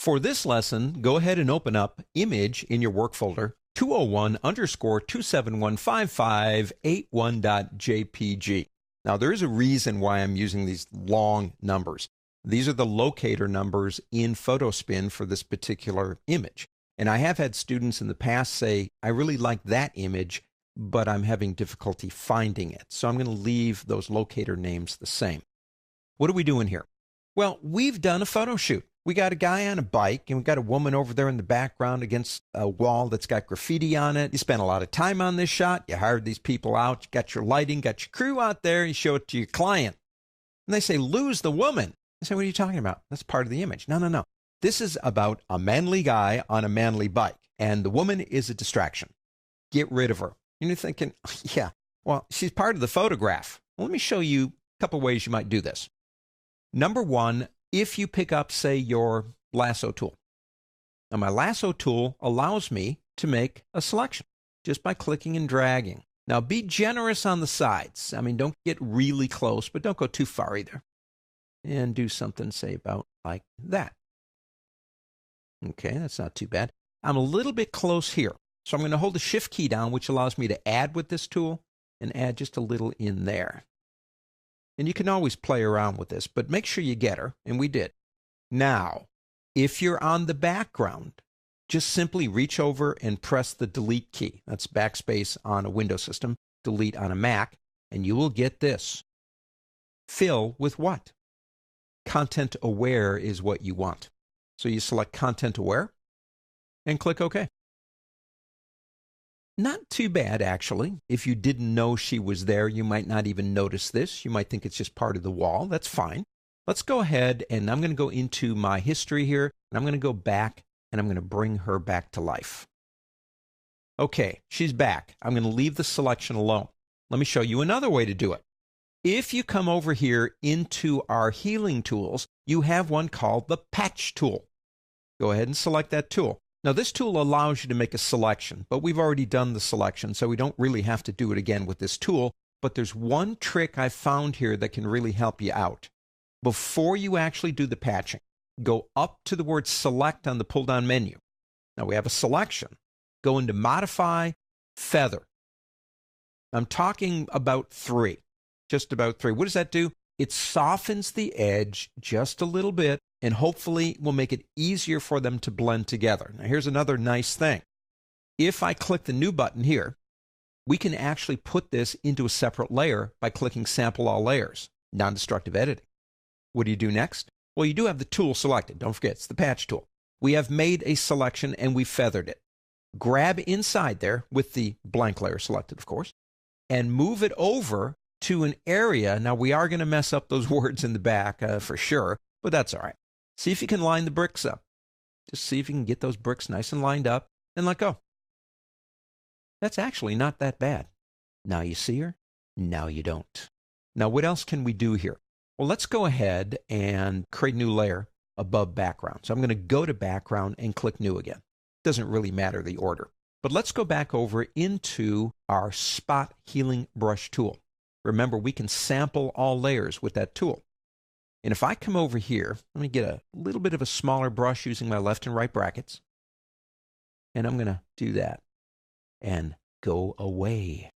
For this lesson, go ahead and open up Image in your work folder, 201_2715581.jpg. Now, there is a reason why I'm using these long numbers. These are the locator numbers in Photospin for this particular image. And I have had students in the past say, I really like that image, but I'm having difficulty finding it. So I'm going to leave those locator names the same. What are we doing here? Well, we've done a photo shoot. We got a guy on a bike, and we got a woman over there in the background against a wall that's got graffiti on it. You spent a lot of time on this shot. You hired these people out. You got your lighting, got your crew out there. You show it to your client. And they say, lose the woman. I say, what are you talking about? That's part of the image. No, no, no. This is about a manly guy on a manly bike, and the woman is a distraction. Get rid of her. And you're thinking, yeah, well, she's part of the photograph. Well, let me show you a couple ways you might do this. Number one, if you pick up, say, your lasso tool. Now, my lasso tool allows me to make a selection just by clicking and dragging. Now, be generous on the sides. I mean, don't get really close, but don't go too far either. And do something, say, about like that. Okay, that's not too bad. I'm a little bit close here. So I'm going to hold the Shift key down, which allows me to add with this tool and add just a little in there. And you can always play around with this, but make sure you get her, and we did. Now, if you're on the background, just simply reach over and press the Delete key. That's backspace on a Windows system, delete on a Mac, and you will get this. Fill with what? Content Aware is what you want. So you select Content Aware and click OK. Not too bad, actually. If you didn't know she was there, you might not even notice this. You might think it's just part of the wall. That's fine. Let's go ahead, and I'm going to go into my history here, and I'm going to go back, and I'm going to bring her back to life. Okay, she's back. I'm going to leave the selection alone. Let me show you another way to do it. If you come over here into our healing tools, you have one called the Patch tool. Go ahead and select that tool. Now, this tool allows you to make a selection, but we've already done the selection, so we don't really have to do it again with this tool. But there's one trick I found here that can really help you out. Before you actually do the patching, go up to the word Select on the pull-down menu. Now, we have a selection. Go into Modify, Feather. I'm talking about 3, just about 3. What does that do? It softens the edge just a little bit, and hopefully will make it easier for them to blend together. Now, here's another nice thing. If I click the New button here, we can actually put this into a separate layer by clicking Sample All Layers, non-destructive editing. What do you do next? Well, you do have the tool selected. Don't forget, it's the Patch tool. We have made a selection, and we feathered it. Grab inside there with the blank layer selected, of course, and move it over to an area. Now, we are going to mess up those words in the back for sure, but that's all right. See if you can line the bricks up. Just see if you can get those bricks nice and lined up and let go. That's actually not that bad. Now you see her, now you don't. Now, what else can we do here? Well, let's go ahead and create a new layer above background. So I'm going to go to background and click New again. Doesn't really matter the order. But let's go back over into our Spot Healing Brush tool. Remember, we can sample all layers with that tool. And if I come over here, let me get a little bit of a smaller brush using my left and right brackets. And I'm going to do that and go away.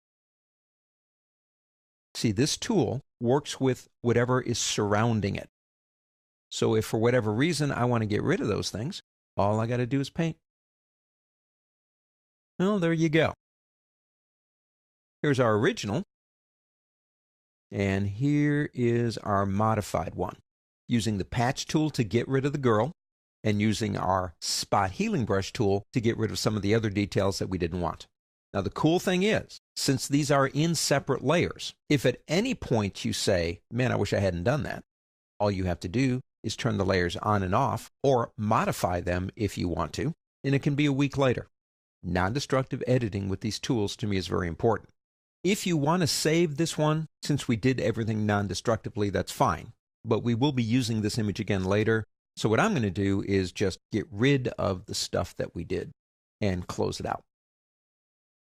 See, this tool works with whatever is surrounding it. So if for whatever reason I want to get rid of those things, all I got to do is paint. Well, there you go. Here's our original. And here is our modified one. Using the Patch tool to get rid of the girl, and using our Spot Healing Brush tool to get rid of some of the other details that we didn't want. Now, the cool thing is, since these are in separate layers, if at any point you say, man, I wish I hadn't done that, all you have to do is turn the layers on and off, or modify them if you want to, and it can be a week later. Non-destructive editing with these tools to me is very important. If you want to save this one, since we did everything non-destructively, that's fine. But we will be using this image again later. So what I'm going to do is just get rid of the stuff that we did and close it out.